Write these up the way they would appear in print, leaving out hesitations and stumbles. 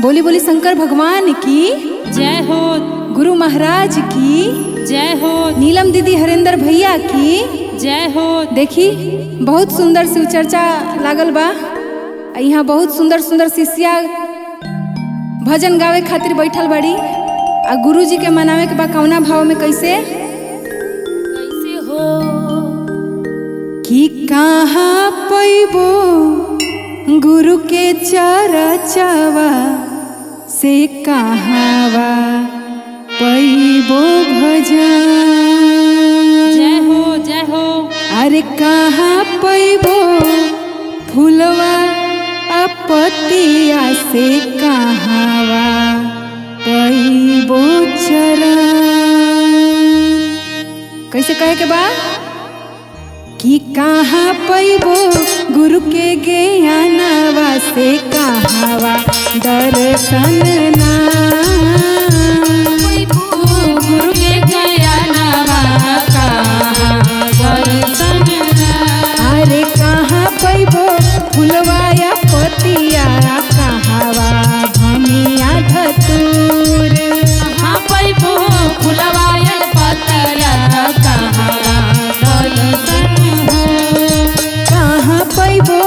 बोली बोली शंकर भगवान की जय हो। गुरु महाराज की जय हो। नीलम दीदी हरेंद्र भैया की जय हो। देखी बहुत सुंदर शिव चर्चा लागल बा। यहाँ बहुत सुंदर सुंदर शिष्या भजन गावे खातिर बैठल बड़ी। आ गुरु जी के मनावे के बा कौना भाव में कैसे हो कि कहाँ पैबो गुरु के चरचवा से कहावा पैबो भजन। जय हो। जय हो। अरे कहाँ पैबो फूलवा अपतिया से कहावा पैबो चरण। कैसे कहे के बा कि कहाँ पैबो गुरु के ज्ञानवा से कहावा दर्शन ना। गुरु के ज्ञानवा कहाँ दर्शन ना। अरे कहाँ पैबो फुलवाया पतिया कहावा भमिया धतूर। कहाँ पैबो फुलवाया पतिया कहावा दर्शन हो। कहाँ पैबो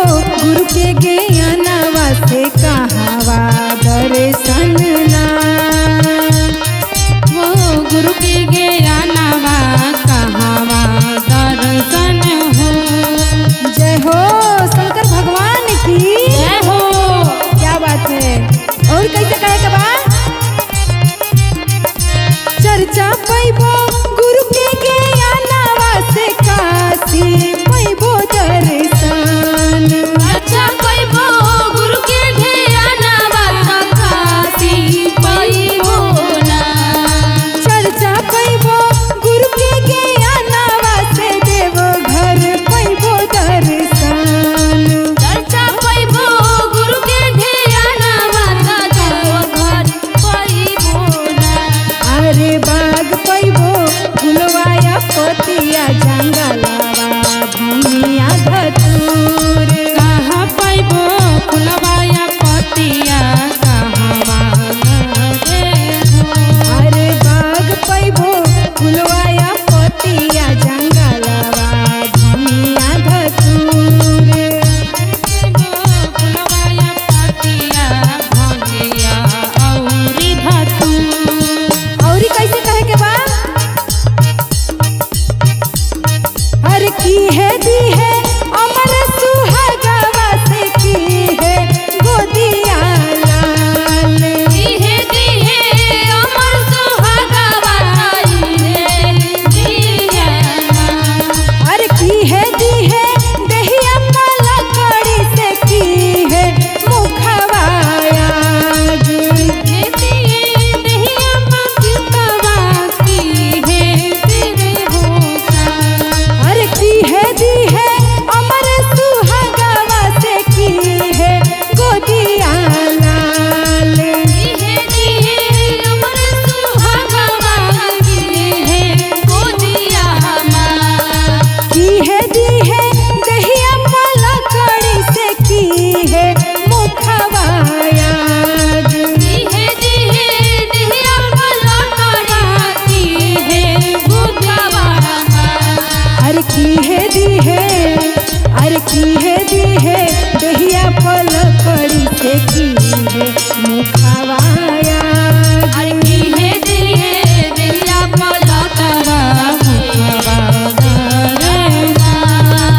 गुरु के ज्ञानवा से कहावा दर्शन ना। वो गुरु के ज्ञानवा कहावा दर्शन हो। जय हो शंकर भगवान की जय हो। क्या बात है। और कैसे कहे के बा चर्चा पैबो गुरु के ज्ञानवा से काशी पैबो दर्शन। अच्छा पैबो गुरु के ध्यानवा काशी पैबो ना। चर्चा पैबो गुरु के ज्ञानवा से देवो घर पैबो दर्शन। चर्चा पैबो गुरु के ध्यानवा घर पैबो ना। अरे बाग पैबो फुलवाया पतिया जंगलवा भूमिया धतूर। कहाँ पैबो फुलवाया पतिया कहावा गए हो। अरे बाग पैबो फुलवाया पतिया जंगलवा भूमिया धतूर। फुलवाया पतिया भंगिया औरी धतूर। औरी कैसे कहे के बा अरे की है दी है अमर सुहागवा से की है गोदिया लाल। दिहे दिहे अमर सुहागवा दिहे दिया। अरे की है दी है दहिया माला कड़ी से की है मुखवाया। दिहे दिहे दहिया मंगतवा की है तेरे होता। अरे की है दी है अमर सुहागवा से की है गोदिया लाल। दिहे दिहे अमर सुहागवा दिहे गोदिया माँ। की है दी है दहिया माला कड़ी से की है मुखवाया। दिहे दिहे दहिया मंगतवा की है गोदिया माँ। अरे की है दी है अरे की है दी है दहिया फल कड़ी से की है मुखवाया। अरे की है दिहे दहिया मंगतवा मुखवा दरना।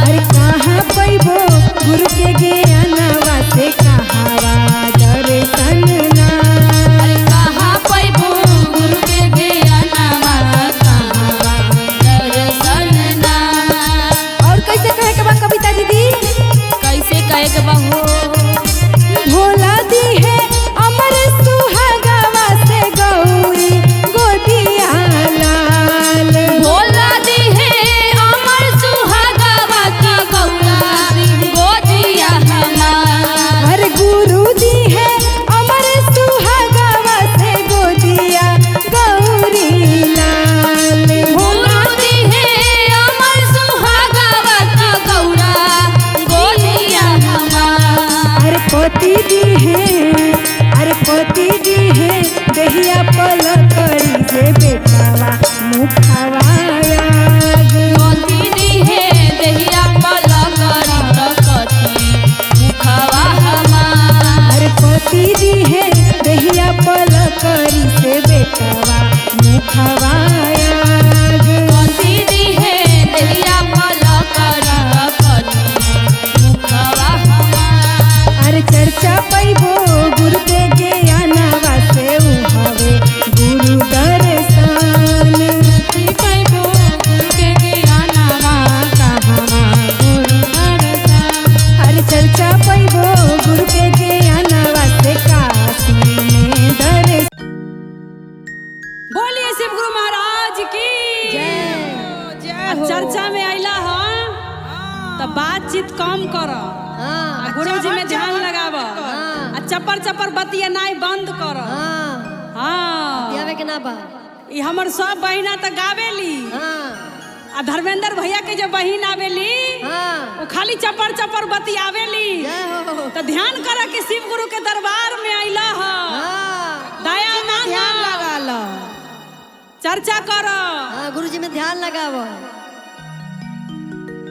अरे कहाँ पैबो गुरु के ज्ञानवा से कहावा दर्शन ना। अरे कहाँ पैबो गुरु के ज्ञानवा कहावा दर्शन ना। और कैसे कहे के बा कविता दीदी कैसे कहे के बहू भोला दी है अमर सुहागवा से गौरी गोदिया लाल। भोला दी है अमर सुहागवा का गौरा गोदिया हमार। अरे गुरु दी है अमर सुहागवा से गोदिया गौरी लाल। गुरु दी है अमर सुहागवा का गौरा गोदिया हमार। पोती दी है, अरे पोती दी है दहिया पलक करी से बेटावा मुखावा कथी दी है दहिया पलक करी कथी मुखवा हमार। अरे पोती दी है दहिया पलक करी से बेटावा मुखावा कथी दी है दहिया पलक करी कथी मुखवा हमार। अरे चर्चा पैबो गुरु के ज्ञानवा से उहावे गुरु दर्शन पैबो गुरु के ज्ञानवा कहवा गुरु दर्शन। अरे चर्चा पैबो गुरु के ज्ञानवा से काशी में दर्शन। बोलिए शिव गुरु महाराज की जय चर्चा में आइला ह तो बातचीत कम कर, गुरु जी में ध्यान लगाव, चपर चपर बतिया नाई बंद कर। हाँ के ना बा ई हमर सब बहिना तो गावेली, आ धर्मेंद्र भैया के जो बहिन आवेली वो खाली चपर चपर बतियावेली। तो ध्यान कर कि शिव गुरु के दरबार में आइला ह, दया ना ध्यान लगा लो, चर्चा करो। गुरु जी में ध्यान लगाव।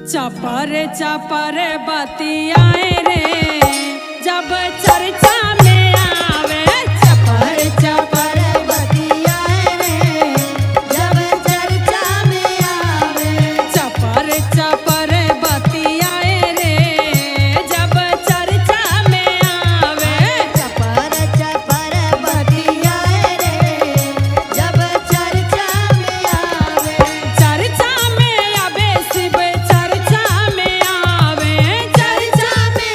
चपर चपर बतियाए रे जब चर्चा में आवे, चपर चपर बतियाए रे जब चर्चा में आवे, चपर चपर बतियाए रे जब चर्चा में आवे। चपर चपर बतियाए रे जब चर्चा में आवे, चर्चा में आवे शिव चर्चा में आवे, चर्चा में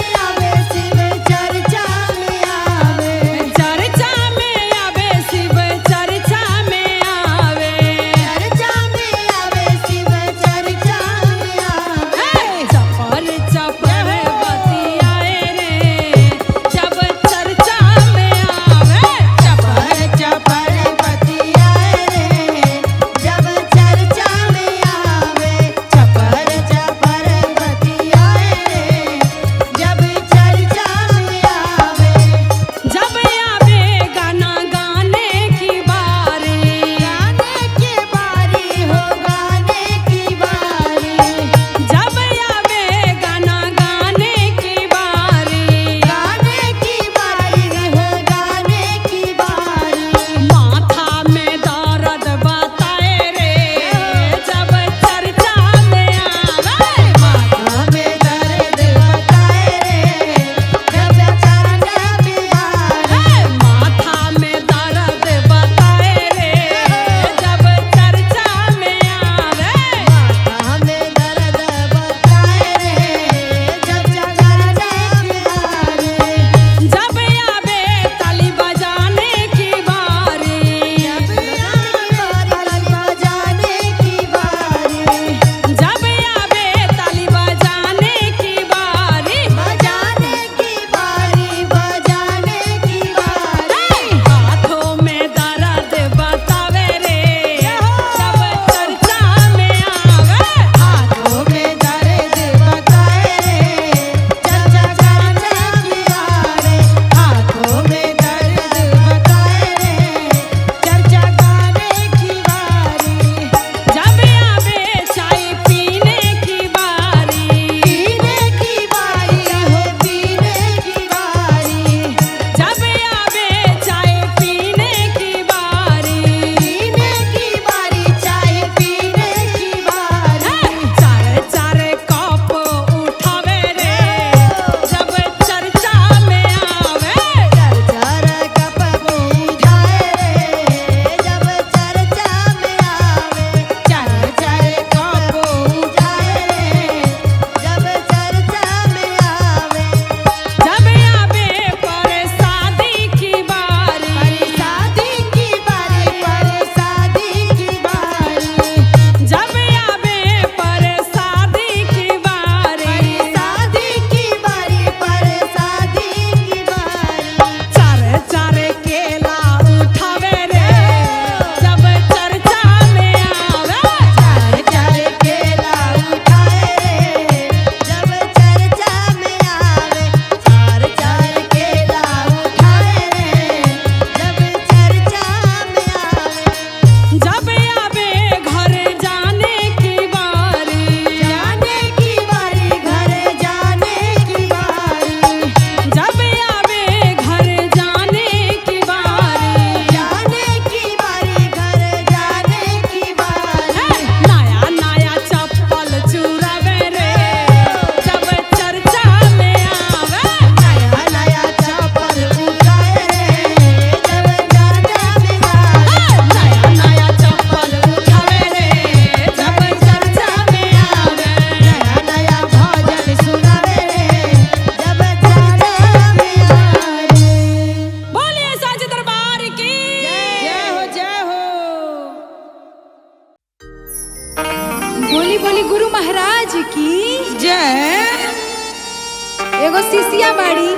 बाड़ी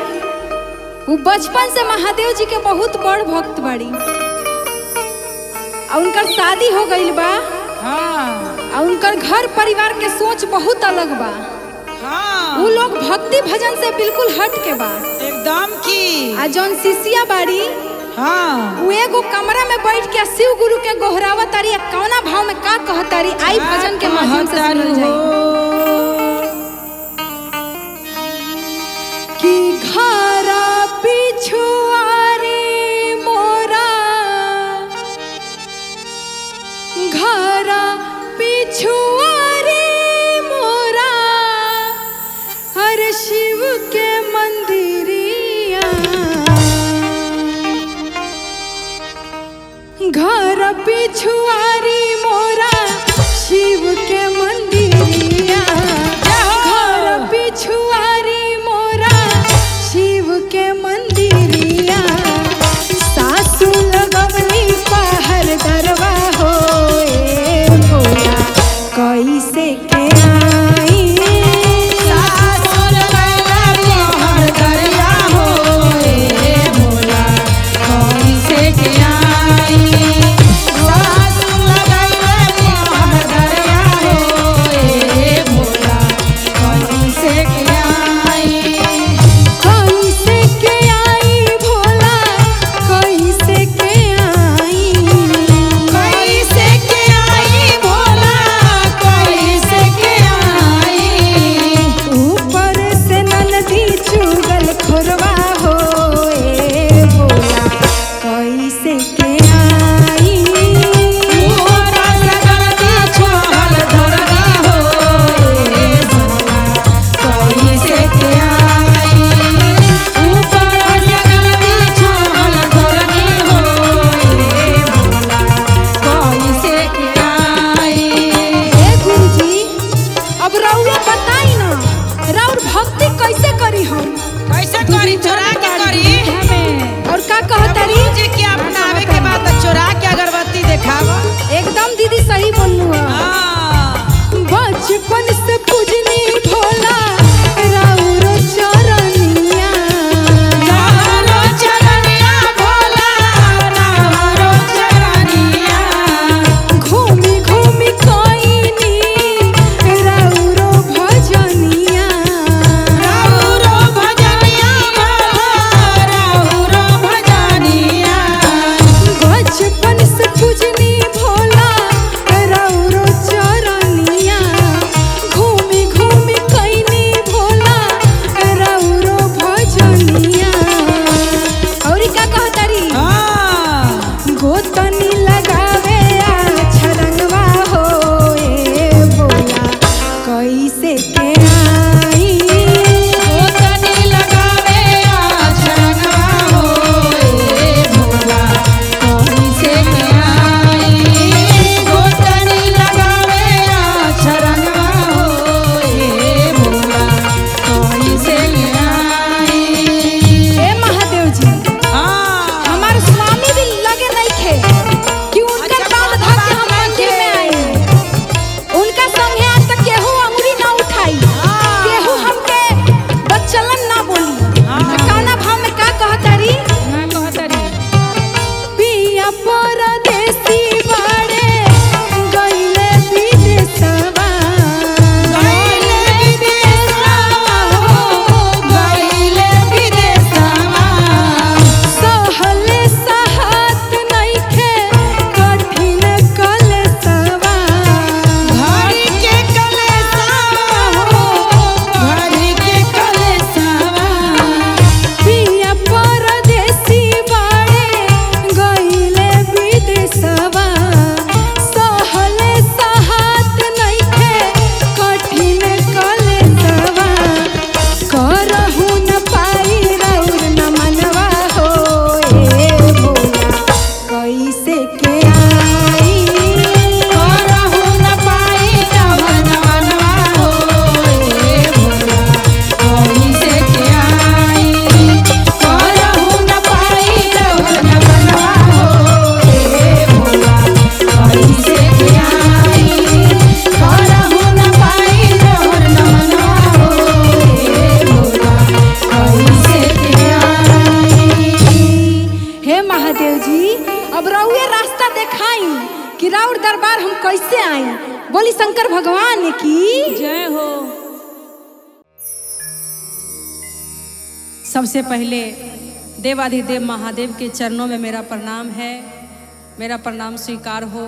वो बचपन से महादेव जी के बहुत बड़ भक्त बाड़ी और उनकर शादी हो गई बा और उनकर घर परिवार के सोच बहुत अलग बा। वो लोग भक्ति भजन से बिल्कुल हट के बा एकदम की। आ जौन शिष्या बाड़ी वो एगो कमरा में बैठ के शिव गुरु के गोहरावा तारी कौना भाव में का कहतारी आई भजन के माध्यम से सुनल जाई कि घरा पिछुआरी मोरा घरा पिछुआरी मोरा हर शिव के मंदिरिया घर पिछुआरी मोरा शिव के मंदिरिया घर पिछुआरी मोरा शिव के मंदिरिया सासु लगवनी पहर दरवा हो भोला कैसे के आई सासु लगवनी पहर दरिया हो भोला कैसे के आई सासु लगवनी पहर दरिया हो भोला कैसे के आई कैसे के आई भोला कैसे के आई कैसे के आई भोला कैसे के आई ऊपर से ननदी चुगल खोरवा हो भोला कैसे के आई ऊपर से ननदी चुगल खोरवा हो भोला कैसे के आई ऊपर से ननदी चुगल खोरवा हो भोला कैसे के आई। ए गुरुजी अब रउआ बताई ना राउर भक्ति कैसे करी हम कैसे करी? चोरा के करी। और का कहतारी जी के अपनावे के बाद चोरा के अगरबत्ती देखावा। एकदम दीदी सही बोललू बचपन से पूजनी भोला राउर चरनिया राहरो चरनिया भोला, राहरो चरनिया। घूमी घूमी कोइनी राउर भजनिया राहरो भजनिया भोला, बोली शंकर भगवान की जय हो। सबसे पहले देवाधिदेव महादेव के चरणों में मेरा प्रणाम है, मेरा प्रणाम स्वीकार हो।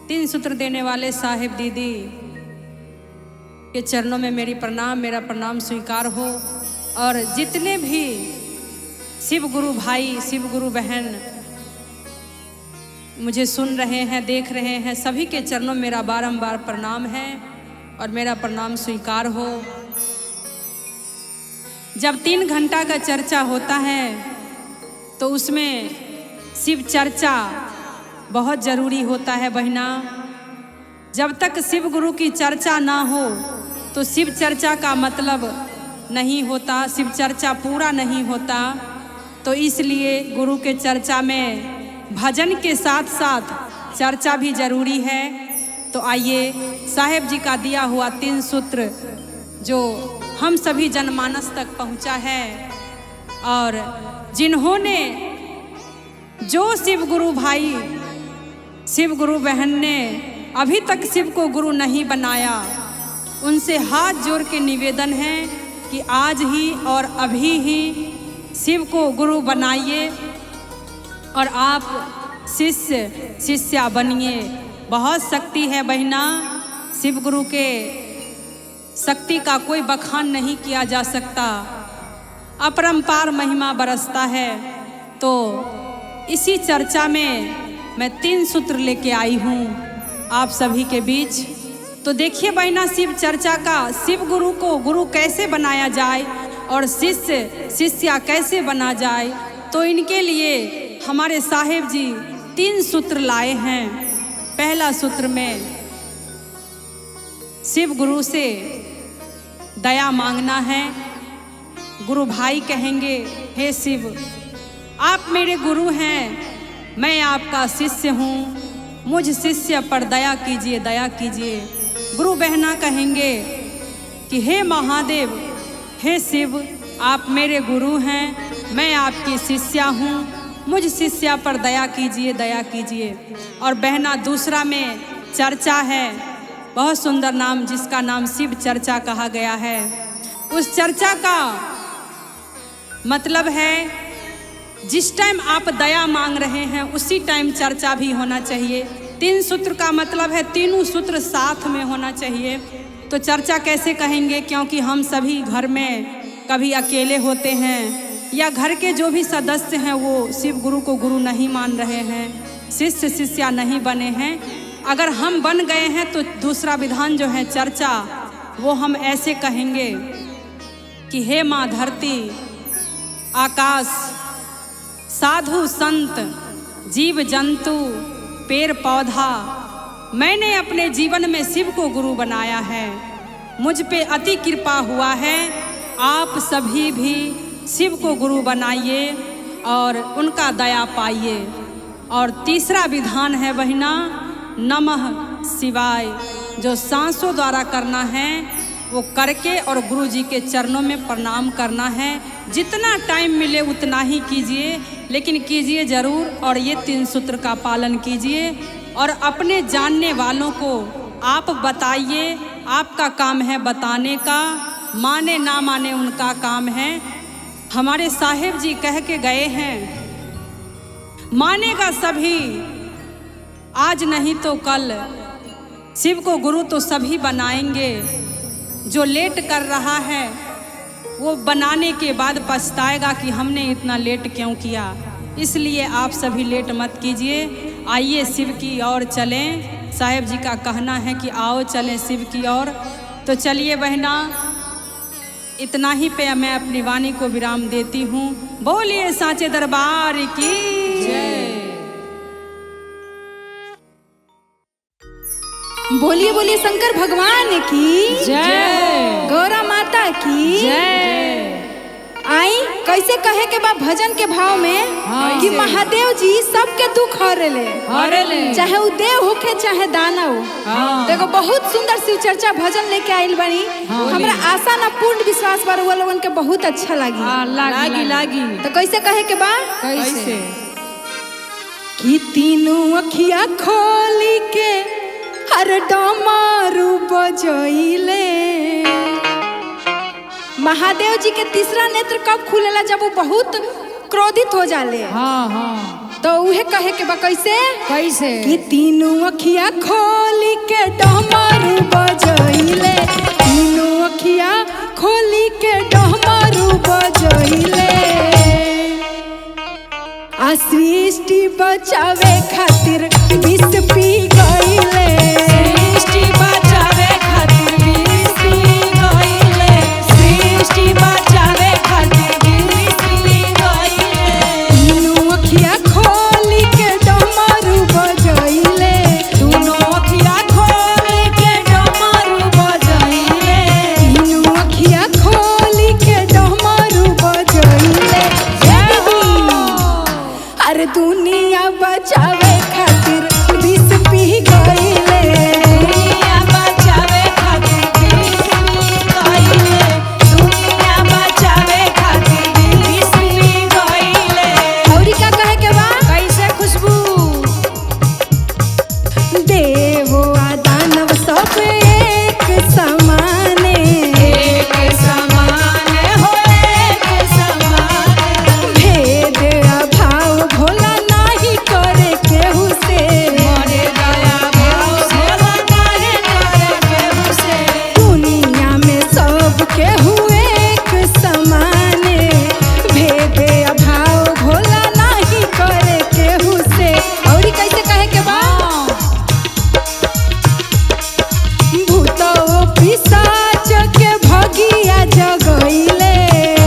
3 सूत्र देने वाले साहिब दीदी के चरणों में मेरा प्रणाम स्वीकार हो। और जितने भी शिव गुरु भाई, शिव गुरु बहन मुझे सुन रहे हैं, देख रहे हैं, सभी के चरणों में मेरा बारंबार प्रणाम है और मेरा प्रणाम स्वीकार हो। जब 3 घंटा का चर्चा होता है तो उसमें शिव चर्चा बहुत ज़रूरी होता है बहना। जब तक शिव गुरु की चर्चा ना हो तो शिव चर्चा का मतलब नहीं होता, शिव चर्चा पूरा नहीं होता। तो इसलिए गुरु के चर्चा में भजन के साथ साथ चर्चा भी ज़रूरी है। तो आइए साहेब जी का दिया हुआ 3 सूत्र जो हम सभी जनमानस तक पहुंचा है, और जिन्होंने जो शिव गुरु भाई, शिव गुरु बहन ने अभी तक शिव को गुरु नहीं बनाया, उनसे हाथ जोड़ के निवेदन है कि आज ही और अभी ही शिव को गुरु बनाइए और आप शिष्य शिष्या बनिए। बहुत शक्ति है बहिना, शिव गुरु के शक्ति का कोई बखान नहीं किया जा सकता, अपरंपार महिमा बरसता है। तो इसी चर्चा में मैं 3 सूत्र लेके आई हूँ आप सभी के बीच। तो देखिए बहिना, शिव चर्चा का शिव गुरु को गुरु कैसे बनाया जाए और शिष्य शिष्या कैसे बना जाए, तो इनके लिए हमारे साहेब जी 3 सूत्र लाए हैं। पहला सूत्र में शिव गुरु से दया मांगना है। गुरु भाई कहेंगे, हे शिव, आप मेरे गुरु हैं, मैं आपका शिष्य हूँ, मुझ शिष्य पर दया कीजिए, दया कीजिए। गुरु बहना कहेंगे कि हे महादेव, हे शिव, आप मेरे गुरु हैं, मैं आपकी शिष्या हूँ, मुझ शिष्या पर दया कीजिए, दया कीजिए। और बहना दूसरा में चर्चा है, बहुत सुंदर नाम, जिसका नाम शिव चर्चा कहा गया है। उस चर्चा का मतलब है जिस टाइम आप दया मांग रहे हैं उसी टाइम चर्चा भी होना चाहिए। 3 सूत्र का मतलब है तीनों सूत्र साथ में होना चाहिए। तो चर्चा कैसे कहेंगे, क्योंकि हम सभी घर में कभी अकेले होते हैं या घर के जो भी सदस्य हैं वो शिव गुरु को गुरु नहीं मान रहे हैं, शिष्य शिष्या नहीं बने हैं। अगर हम बन गए हैं तो दूसरा विधान जो है चर्चा, वो हम ऐसे कहेंगे कि हे माँ धरती, आकाश, साधु संत, जीव जंतु, पेड़ पौधा, मैंने अपने जीवन में शिव को गुरु बनाया है, मुझ पे अति कृपा हुआ है। आप सभी भी शिव को गुरु बनाइए और उनका दया पाइए। और तीसरा विधान है बहिना, नमः शिवाय, जो सांसों द्वारा करना है वो करके और गुरु जी के चरणों में प्रणाम करना है। जितना टाइम मिले उतना ही कीजिए, लेकिन कीजिए ज़रूर। और ये 3 सूत्र का पालन कीजिए और अपने जानने वालों को आप बताइए। आपका काम है बताने का, माने ना माने उनका काम है। हमारे साहेब जी कह के गए हैं, मानेगा सभी आज नहीं तो कल, शिव को गुरु तो सभी बनाएंगे। जो लेट कर रहा है वो बनाने के बाद पछताएगा कि हमने इतना लेट क्यों किया। इसलिए आप सभी लेट मत कीजिए, आइए शिव की ओर चलें। साहेब जी का कहना है कि आओ चलें शिव की ओर। तो चलिए बहना, इतना ही पे मैं अपनी वाणी को विराम देती हूँ। बोलिए साचे दरबार की जय। बोलिए बोलिए शंकर भगवान की जय। गौरा माता की जय। आई कैसे कहे के बा भजन के भाव में कि महादेव जी सबके दुख हरेले, चाहे वो देव होके चाहे दानव। देखो बहुत सुंदर शिव चर्चा भजन लेके आइल बनी। हमरा आशा ना पूर्ण विश्वास पर वो लोगन के बहुत अच्छा लागी। लागी। तो कैसे कहे के बा, कैसे कि तीनों अखिया खोली के हर डमरू बजैले। महादेव जी के तीसरा नेत्र कब खुलेला? जब वो बहुत क्रोधित हो जाले। हाँ हाँ तो उहे कहे के बा कैसे? कैसे? कि तीनों अखिया खोली के डमरू बजैले, तीनों अखिया खोली के डमरू बजैले। आ सृष्टि बचावे खातिर विष पी गईले, सृष्टि बचावे खातिर विष पी गईले, सृष्टि बचावे खातिर विष पी गईले। तीनों अखिया खोली के डमरू बजैले, दोनों अखिया खोल के डमरू बजैले, तीनों अखिया खोली के डमरू बजैले। अरे दुनिया बचावे खातिर विष पी गईले, दुनिया बचावे खातिर विष पी गईले, दुनिया बचावे खातिर विष पी गईले। औरी का कहे के बा? कैसे खुशबू? देवो आ दानव सब एक समाने, एक समान हो एक समान, भेद अभाव भोला नाही करे केहू से। मोरे दया भाव भोला नाहे करे केहू से। दुनिया में सब केहू एक समाने, भेद अभाव भोला नाही करे केहू से। औरी कैसे कहे के बा? भूतो पिशाच के भगिया जगैले,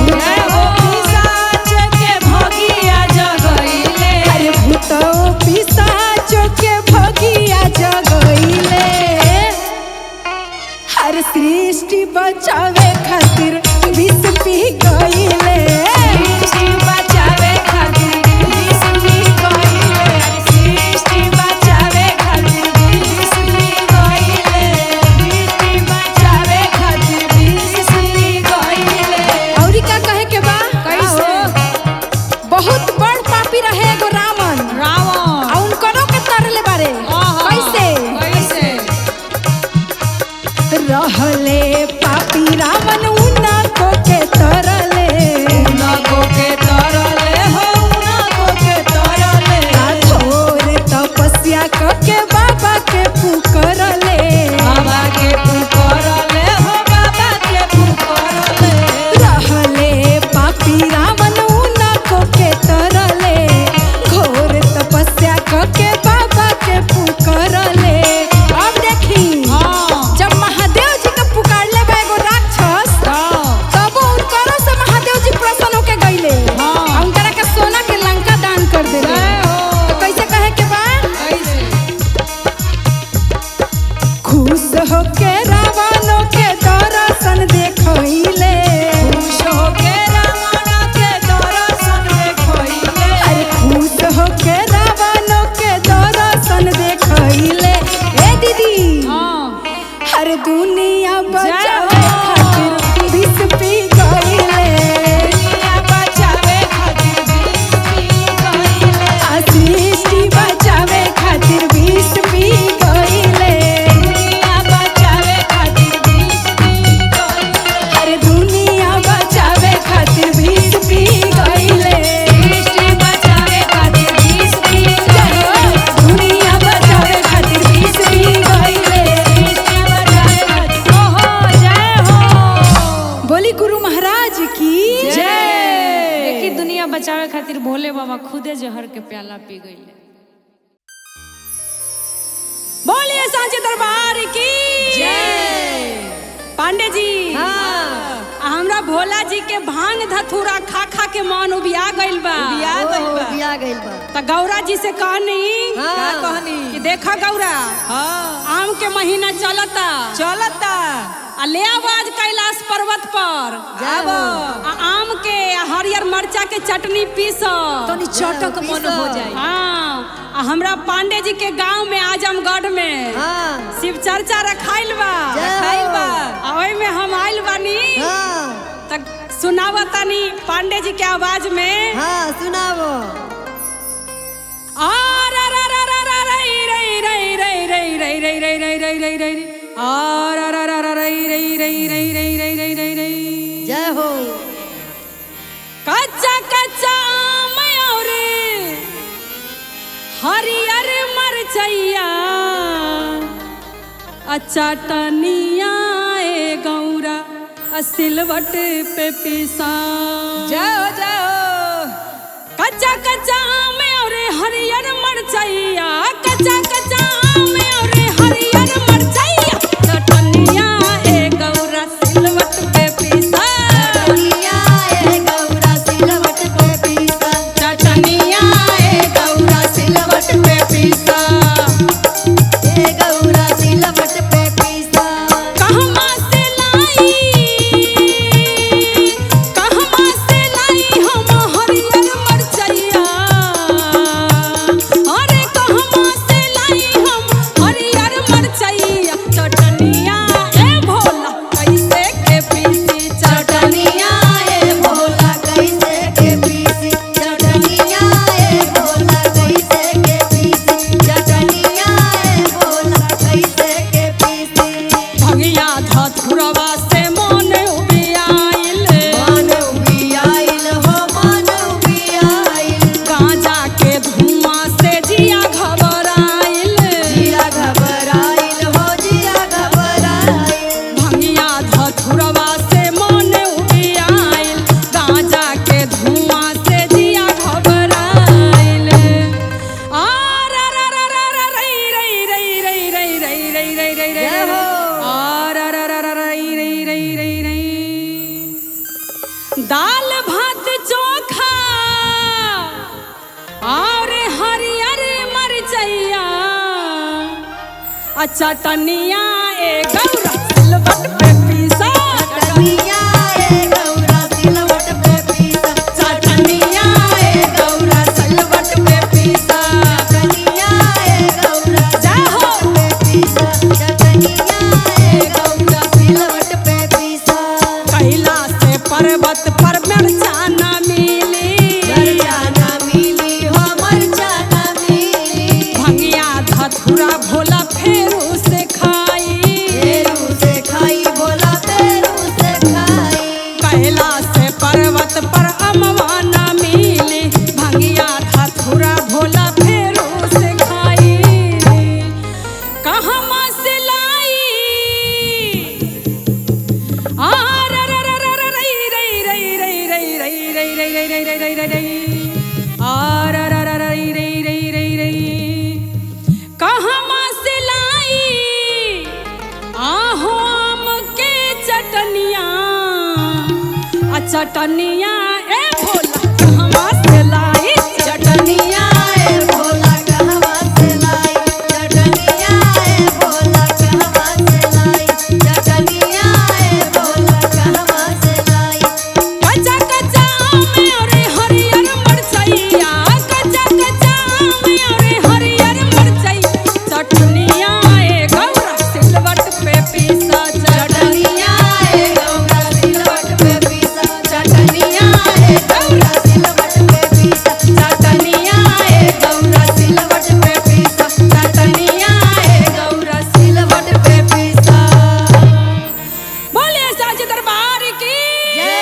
जय हो पिशाच के भगिया जगैले, अरे भूतो पिशाच के भगिया जगैले। हर सृष्टि बचावे खातिर विष पी गईले, सृष्टि बचावे खातिर विष पी गईले, सृष्टि बचावे खातिर विष पी गईले, सृष्टि बचावे खातिर विष पी गईले। औरी का कहे के बा? कैसे? बहुत बड़ पापी रहे एगो रावण, रावण आ उनकरो के तरले बारे। कैसे? कैसे? रहले पापी रावण उनको के तरले, उनको के तरले हो, उनको के तरले, घोर तपस्या करके बाबा के पुकारले। बाबा के पुकारले हो, बाबा के पुकारले, रहले पापी रावण उनको के तरले, घोर तपस्या करके बाबा के पुकारले। अब देखी, हाँ जब महादेव जी के पुकारले बा एगो राक्षस, तब उनकरो से महादेव जी प्रसन्न होके गईले, हाँ। आ उनकरा के सोना के लंका दान कर देले। जय हो। तो कैसे कहे के बा? कैसे? खुश होके रावणों के दर्शन देखैले, खुश होके रावण के दर्शन देखैले, अरे खुश होके रावणों के दर्शन देखैले। ए दीदी, हाँ हर दुनिया जय बचावे हो। खातिर विष पी गईले, दुनिया बचावे खातिर विष पी गईले, आ सृष्टि बचावे खातिर विष पी गईले। दुनिया बचावे खातिर विष पी गईले, अरे दुनिया बचावे खातिर विष पी गईले। सृष्टि बचावे खातिर विष पी गईले, दुनिया बचावे खातिर विष पी गईले। सृष्टि बचावे खातिर। ओहो जय हो। बोली गुरु महाराज की जय। देखी दुनिया बचावे खातिर भोले बाबा खुदे जहर के प्याला पी गईले। बोलिए सांचे दरबार की जय। पांडे जी, हमरा भोला जी के भांग धतूरा खा खा के मन उबिया गइल बा। बिया गइल बा। त गौरा जी से कहनी का कहनी? कि देखा गौरा, आम के महीना चलता, चलता आ ले आव आज कैलाश पर्वत पर जाबो। आ आम के आ हरियर मरचा के चटनी पीस तनी चटक मन हो जाए। हाँ, आ हमरा पांडे जी के गांव में आजमगढ़ में हाँ शिव चर्चा रखाइल बा। रखाइल बा। आ ओई में हम आइल बानी हाँ त सुनावा तनी पांडे जी के आवाज में। हाँ सुनावो। आ रा रा रा रा रा रे रे रे रे रे रई रई रई रई रई रई रई रई और रई रई रई रई रई रई रई रई रई। जय हो। कच्चा कच्चा आम और हरियर मरचैया चटनिया ए गौरा सिलवट पे पिसा। जाओ जाओ। कच्चा कच्चा आम और हरियर मरचैया कच्चा कच्चा आम और हरियर मरचैया चटनिया ए गौरा सिलवट पे पिसा। चटनिया ए गौरा सिलवट पे पीसा। चटनिया ए गौरा सिलवट पे पिसा। ए गौरा सिलवट पे पीसा। कहवा से लाई हम हरियर मरचैया। अरे कहवा से लाई हम हरियर मरचैया चटनिया ए भोला कैसे के पीसी। चटनिया ए भोला कैसे के पीसी। चटनिया ए भोला कैसे के पीसी। चटनिया ए भोला कैसे के पीसी। भगिया धतुरवा से मन उबियाइल। मन उबियाइल हो मन उबियाइल। गांजा के धुआं से जिया घबराइल। जिया घबराइल हो जिया घबराइल। भंगिया धतुरवा से मन उबियाइल। गांजा के धुआं से जिया घबराइल। आ रा रा रा रा रा रई रई रई रई रई रई रई रई रई जय हो। आ रा रा रा रा रई रई रई रई रई। दाल भात चोखा और हरियर मरचैया चटनिया ए गौरा सिलवट पे पीसा। चटनिया ए गौरा सिलवट पे पीसा। चटनिया ए गौरा सिलवट पे पीसा। चटनिया ए गौरा जाहो। पे पीसा। चटनिया ए गौरा सिलवट पे पीसा। कैलाश से पर्वत पर मिर्चा न मिली। मरचा ना मिली हो मरचा ना मिली। भंगिया धतुरा भोला फेरू से खाई। पेरू से खाई भोला पेरू से खाई। कैलाश से पर्वत पर अमवा न मिली। भंगिया धतुरा भोला फेरू से खाई। कहवा से लाई आ रा रा रा रा रा रई रई रई रई रई रई रई रई रई रई रई रई रई आ रा रा रा रई रई रई रई रई। कहवा से लाई आहो आम के चटनिया चटनिया ए भोला कहवा से लाई। चटनिया ए भोला कहवा से लाई। चटनिया ए भोला कहवा से लाई। चटनिया ए भोला कहवा से लाई। कच्चा कच्चा आम और हरियर मरचैया कच्चा कच्चा आम और हरियर मरचैया चटनिया ए गौरा सिलवट पे पीसा। चटनिया ए गौरा सिलवट पे पीसा। चटनिया ए गौरा सिलवट पे पीसा। चटनिया ए गौरा सिलवट पे पीसा। चटनिया ए गौरा सिलवट पे पीसा। बोले साचे दरबार की जय।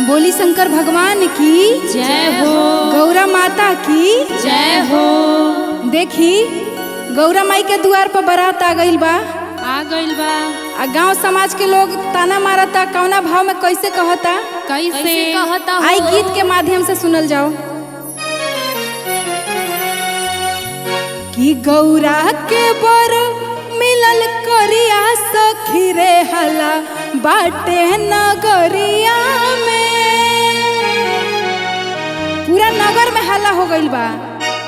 बोली शंकर भगवान की जय हो। गौरा माता की जय हो। देखी गौरा माई के द्वार पर बारात आ गइल बा। आ गइल बा। आ गांव समाज के लोग ताना मारता कौना भाव में कैसे कहता कैसे कहता आई गीत के माध्यम से सुनल जाओ कि गौरा के बर मिलल करिया सखी रे हला बाटे नगरिया में। पूरा नगर में हल्ला हो गइल बा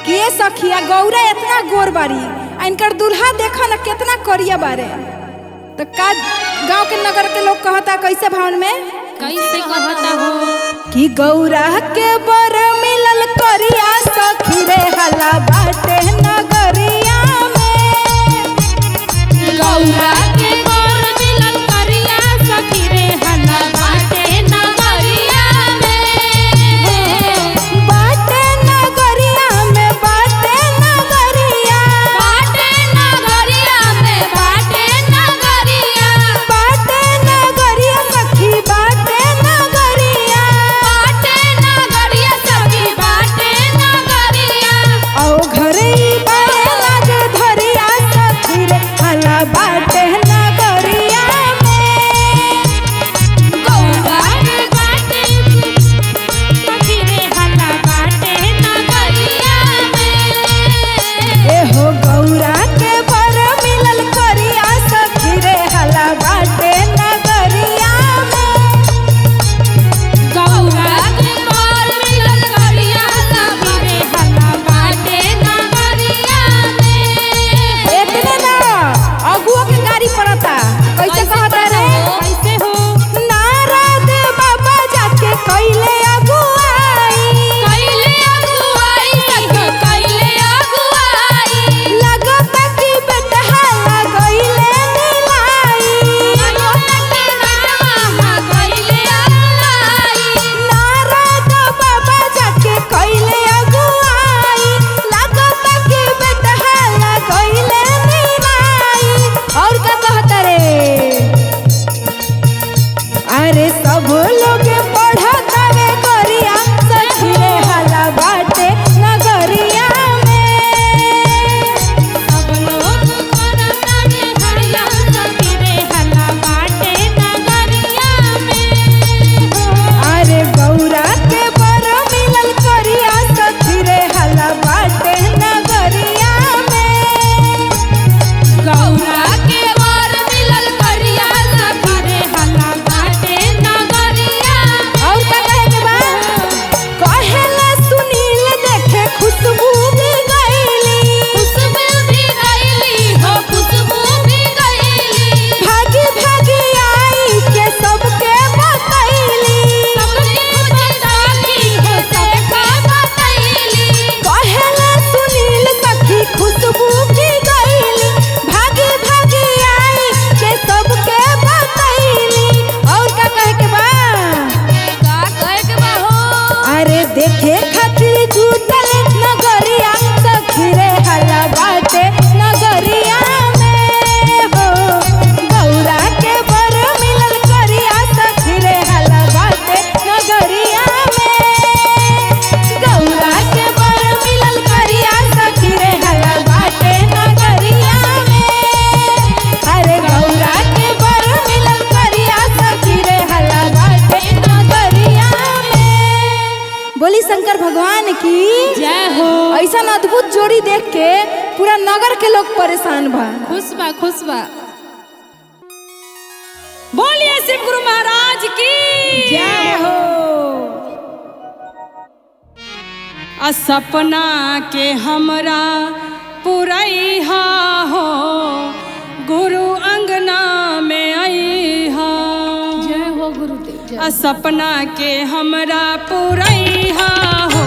कि ये सखिया गौरा इतना गोर बारी आ इनकर दूल्हा देखा ना कितना करिया बारे। तो का गांव के नगर के लोग कहता कैसे भावन में कैसे कहता हो कि गौरा के बर मिलल करिया सखी रे हला बाटे नगरिया में। गौरा के बर मिलल करिया सखी रे हला बाटे नगरिया में। की जय हो। ऐसा अद्भुत जोड़ी देख के पूरा नगर के लोग परेशान बा। खुश बा बोलिए शिव गुरु महाराज की जय हो। सपना के हमरा पुरैहा हो गुरु अंगना में अइहा। जय हो गुरुदेव। सपना के हमरा पुरैहा हो